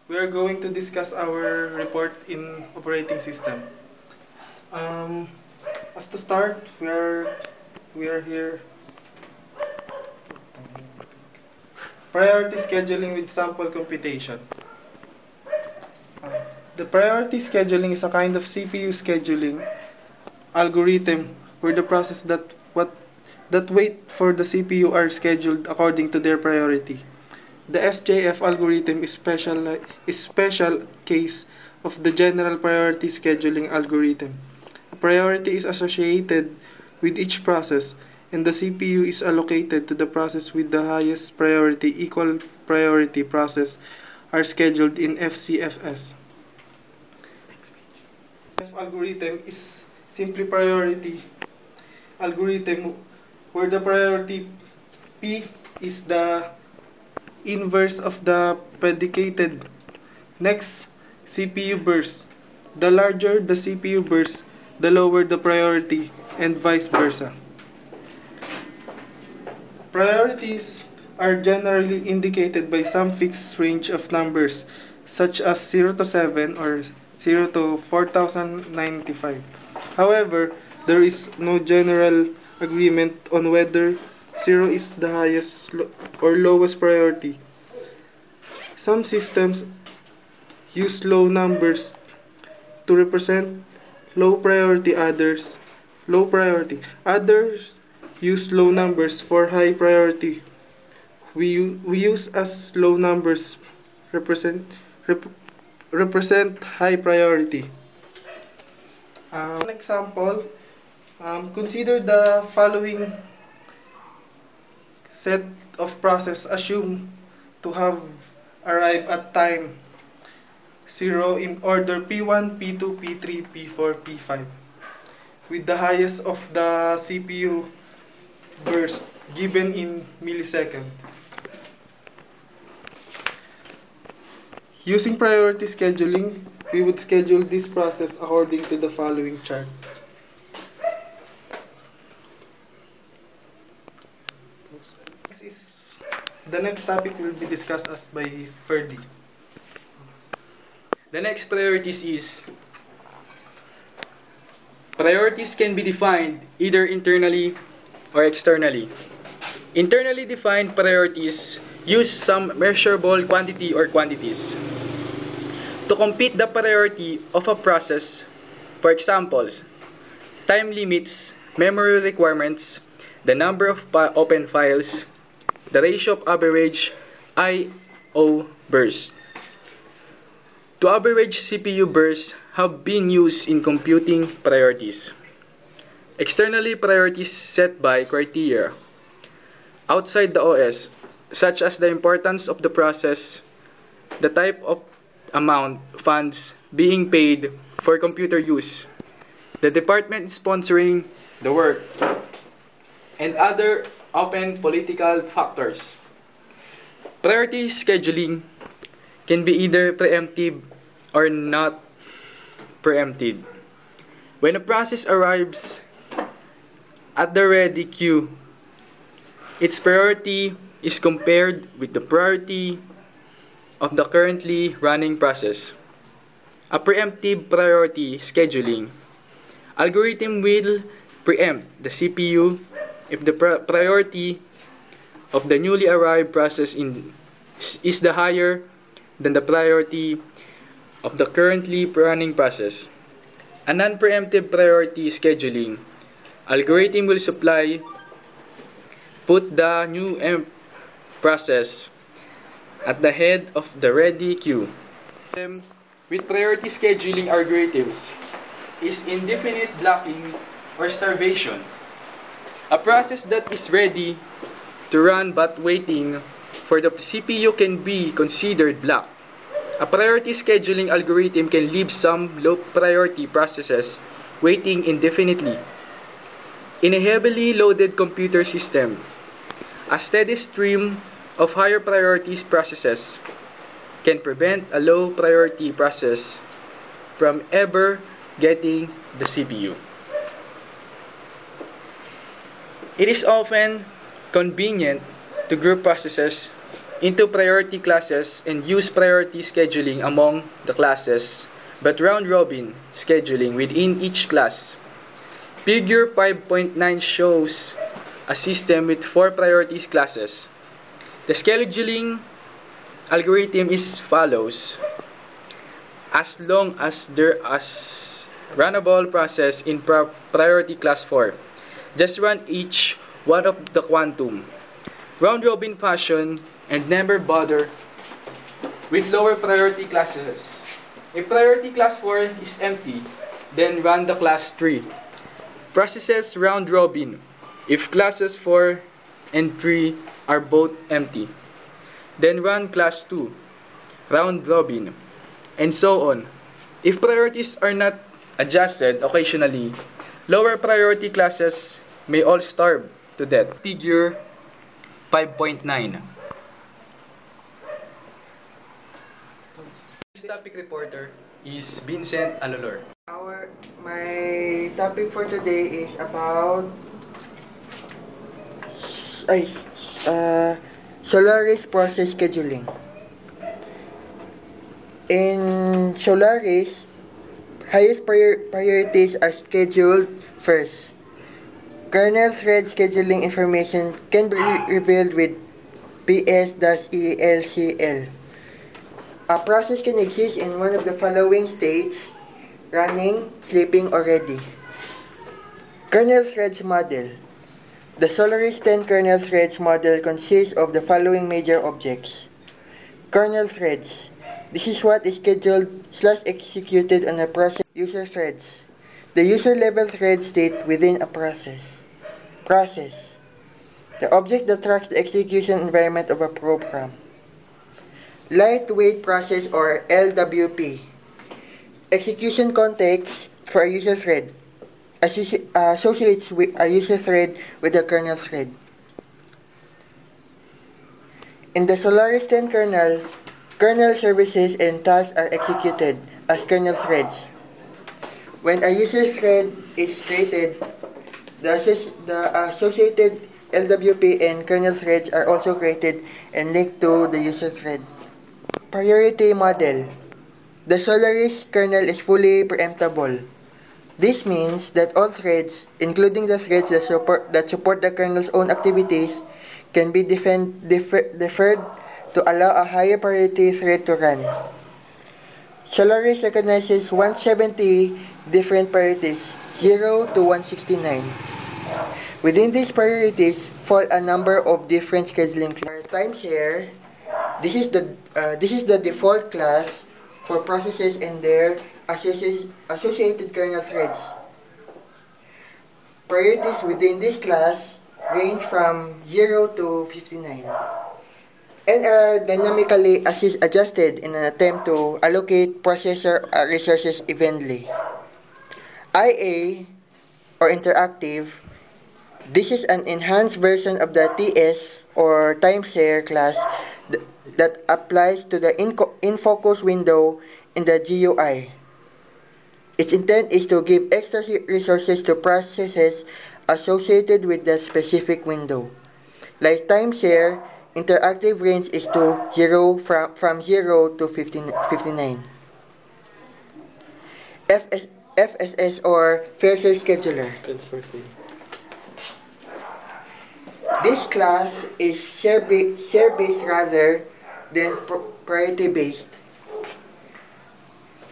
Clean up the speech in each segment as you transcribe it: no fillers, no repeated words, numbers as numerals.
we are going to discuss our report in operating system. Um, as to start, we are here. Priority scheduling with sample computation. The priority scheduling is a kind of CPU scheduling algorithm where the process that wait for the CPU are scheduled according to their priority. The SJF algorithm is special case of the general priority scheduling algorithm. A priority is associated with each process, and the CPU is allocated to the process with the highest priority. Equal priority process are scheduled in FCFS. Algorithm is simply priority algorithm where the priority P is the inverse of the predicated next CPU burst. The larger the CPU burst, the lower the priority, and vice versa. Priorities are generally indicated by some fixed range of numbers, such as 0 to 7 or 0 to 4095. However, there is no general agreement on whether 0 is the highest or lowest priority. Some systems use low numbers to represent low priority. Others use low numbers for high priority. We use as low numbers represent rep, represent high priority. One example, consider the following set of process assumed to have arrived at time 0 in order P1, P2, P3, P4, P5 with the highest of the CPU burst given in millisecond. Using priority scheduling, we would schedule this process according to the following chart. The next topic will be discussed as by Ferdi. The next priorities is priorities can be defined either internally or externally. Internally defined priorities use some measurable quantity or quantities to compete the priority of a process. For examples, time limits, memory requirements, the number of open files, the ratio of average I/O bursts. To average CPU bursts have been used in computing priorities. Externally, priorities set by criteria outside the OS, such as the importance of the process, the type of amount funds being paid for computer use, the department sponsoring the work, and other open political factors. Priority scheduling can be either preemptive or not preemptive. When a process arrives at the ready queue, its priority is compared with the priority of the currently running process. A preemptive priority scheduling algorithm will preempt the CPU if the priority of the newly arrived process is the higher than the priority of the currently running process. A non-preemptive priority scheduling algorithm will put the new process at the head of the ready queue. With priority scheduling algorithms is indefinite blocking or starvation. A process that is ready to run but waiting for the CPU can be considered blocked. A priority scheduling algorithm can leave some low priority processes waiting indefinitely. In a heavily loaded computer system, a steady stream of higher priority processes can prevent a low priority process from ever getting the CPU. It is often convenient to group processes into priority classes and use priority scheduling among the classes, but round-robin scheduling within each class. Figure 5.9 shows a system with 4 priority classes. The scheduling algorithm is follows. As long as there is runnable process in priority class 4, just run each one of the quantum, round-robin fashion, and never bother with lower priority classes. If priority class 4 is empty, then run the class 3. Processes round-robin if classes 4 and 3 are both empty. Then run class 2, round-robin, and so on. If priorities are not adjusted occasionally, lower priority classes may all starve to death. Figure 5.9. This topic reporter is Vincent Alolor. My topic for today is about Solaris process scheduling. In Solaris, highest priorities are scheduled first. Kernel thread scheduling information can be revealed with PS-ELCL. A process can exist in one of the following states: running, sleeping, or ready. Kernel threads model. The Solaris 10 kernel threads model consists of the following major objects. Kernel threads. This is what is scheduled/executed on a process. User threads. The user level thread state within a process. Process. The object that tracks the execution environment of a program. Lightweight process or LWP. Execution context for a user thread. Associates with a user thread with a kernel thread. In the Solaris 10 kernel, kernel services and tasks are executed as kernel threads. When a user thread is created, the associated LWP and kernel threads are also created and linked to the user thread. Priority model. The Solaris kernel is fully preemptible. This means that all threads, including the threads that support the kernel's own activities, can be deferred to allow a higher priority thread to run. Solaris recognizes 170 different priorities, 0 to 169. Within these priorities fall a number of different scheduling classes. Timeshare. This is the default class for processes and their associated kernel threads. Priorities within this class range from 0 to 59 and are dynamically adjusted in an attempt to allocate processor resources evenly. IA or interactive. This is an enhanced version of the TS or timeshare class that applies to the in-focus window in the GUI. Its intent is to give extra resources to processes associated with the specific window. Like timeshare, interactive range is to from 0 to 59. FSS or Fair Share Scheduler. This class is share-based rather than priority-based.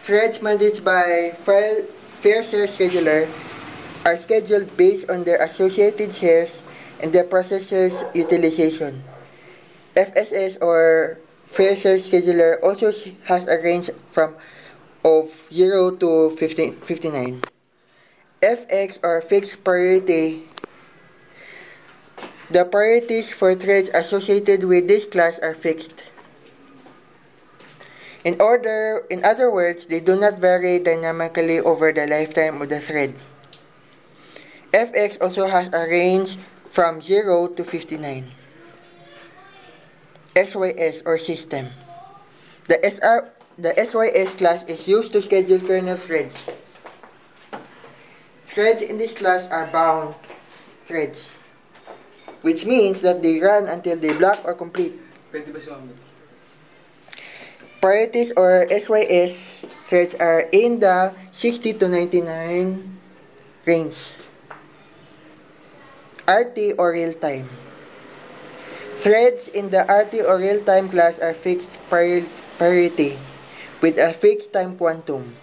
Threads managed by Fair Share Scheduler are scheduled based on their associated shares and the processor's utilization. FSS or Fair Share Scheduler also has a range of 0 to 59. FX or Fixed Priority. The priorities for threads associated with this class are fixed. In other words, they do not vary dynamically over the lifetime of the thread. FX also has a range from 0 to 59. SYS or system. The SYS class is used to schedule kernel threads. Threads in this class are bound threads, which means that they run until they block or complete. Pwede ba si Mami? Priorities or SYS threads are in the 60 to 99 range. RT or real-time. Threads in the RT or real-time class are fixed priority with a fixed time quantum.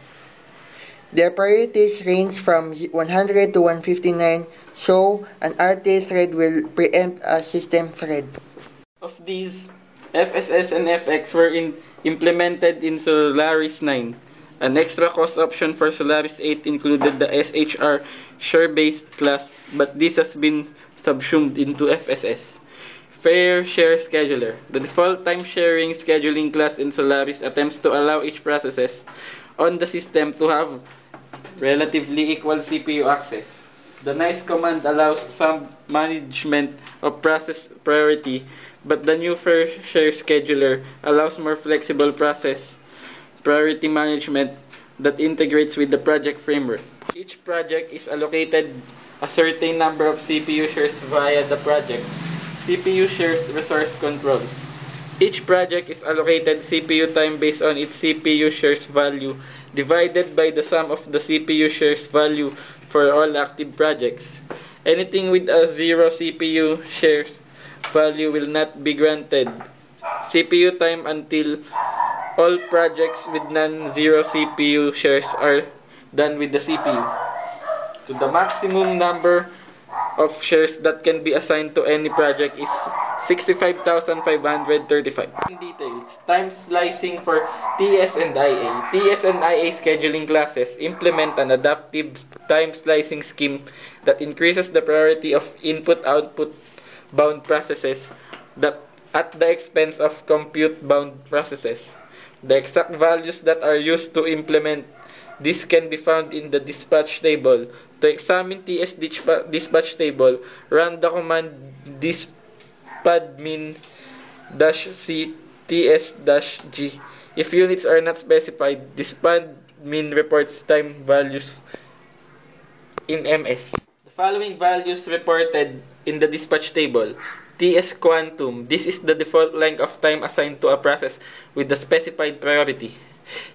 Their priorities range from 100 to 159, so an RT thread will preempt a system thread. Of these, FSS and FX were implemented in Solaris 9. An extra cost option for Solaris 8 included the SHR share-based class, but this has been subsumed into FSS. Fair Share Scheduler. The default time-sharing scheduling class in Solaris attempts to allow each processes on the system to have relatively equal CPU access. The NICE command allows some management of process priority, but the new Fair Share Scheduler allows more flexible process priority management that integrates with the project framework. Each project is allocated a certain number of CPU shares via the project CPU shares resource control. Each project is allocated CPU time based on its CPU shares value divided by the sum of the CPU shares value for all active projects. Anything with a 0 CPU shares value will not be granted CPU time until all projects with non-zero CPU shares are done with the CPU. To the maximum number of shares that can be assigned to any project is 65,535. In details, time slicing for TS and IA. TS and IA scheduling classes implement an adaptive time slicing scheme that increases the priority of input-output bound processes that at the expense of compute bound processes. The exact values that are used to implement this can be found in the dispatch table. To examine TS dispatch table, run the command dispadmin-c ts-g. If units are not specified, dispadmin reports time values in MS. The following values reported in the dispatch table. TS quantum. This is the default length of time assigned to a process with the specified priority.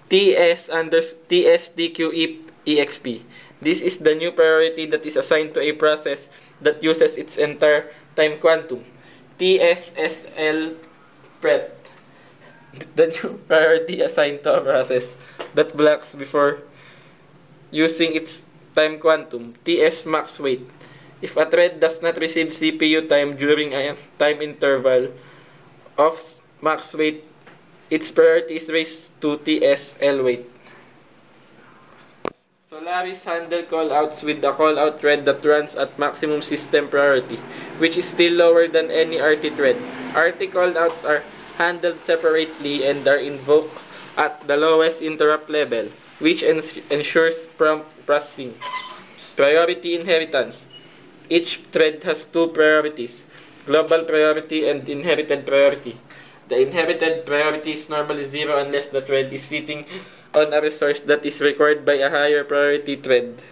TSTQEXP. This is the new priority that is assigned to a process that uses its entire time quantum. TSSL pret. The new priority assigned to a process that blocks before using its time quantum. TS max wait. If a thread does not receive CPU time during a time interval of max wait, its priority is raised to TSL wait. Solaris handle callouts with a callout thread that runs at maximum system priority, which is still lower than any RT thread. RT callouts are handled separately and are invoked at the lowest interrupt level, which ensures prompt processing. Priority inheritance. Each thread has two priorities, global priority and inherited priority. The inherited priority is normally 0 unless the thread is sitting on a resource that is required by a higher priority thread.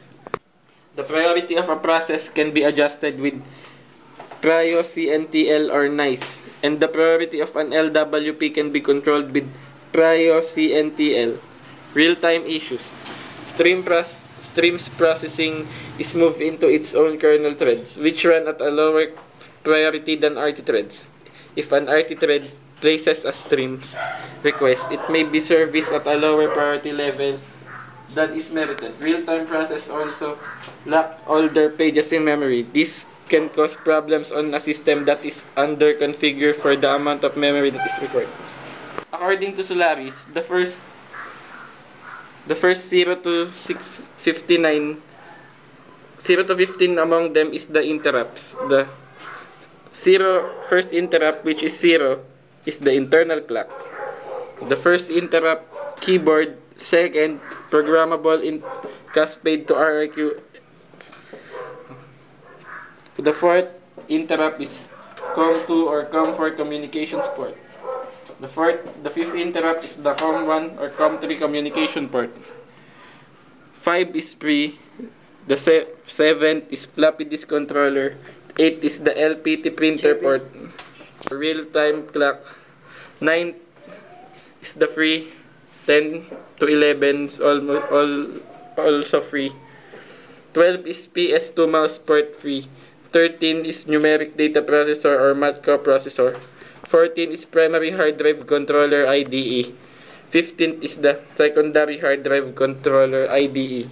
The priority of a process can be adjusted with prio CNTL or NICE, and the priority of an LWP can be controlled with prio CNTL. Real-time issues. Streams processing is moved into its own kernel threads, which run at a lower priority than RT threads. If an RT thread places a streams request, it may be serviced at a lower priority level than is merited. Real-time process also lock all their pages in memory. This can cause problems on a system that is under-configured for the amount of memory that is required. According to Solaris, the first 0 to 659, 0 to 15 among them is the interrupts. The first interrupt, which is 0, is the internal clock. The first interrupt, keyboard. Second, programmable in cascade to RRQ. The fourth interrupt is COM2 or COM4 communications port. The fifth interrupt is the COM1 or COM3 communication port. 5 is pre. The 7th is floppy disk controller. 8 is the LPT printer port. Real-time clock. 9 is the free. 10 to 11 is also free. 12 is PS2 mouse port free. 13 is numeric data processor or MATCO processor. 14 is primary hard drive controller IDE. 15 is the secondary hard drive controller IDE.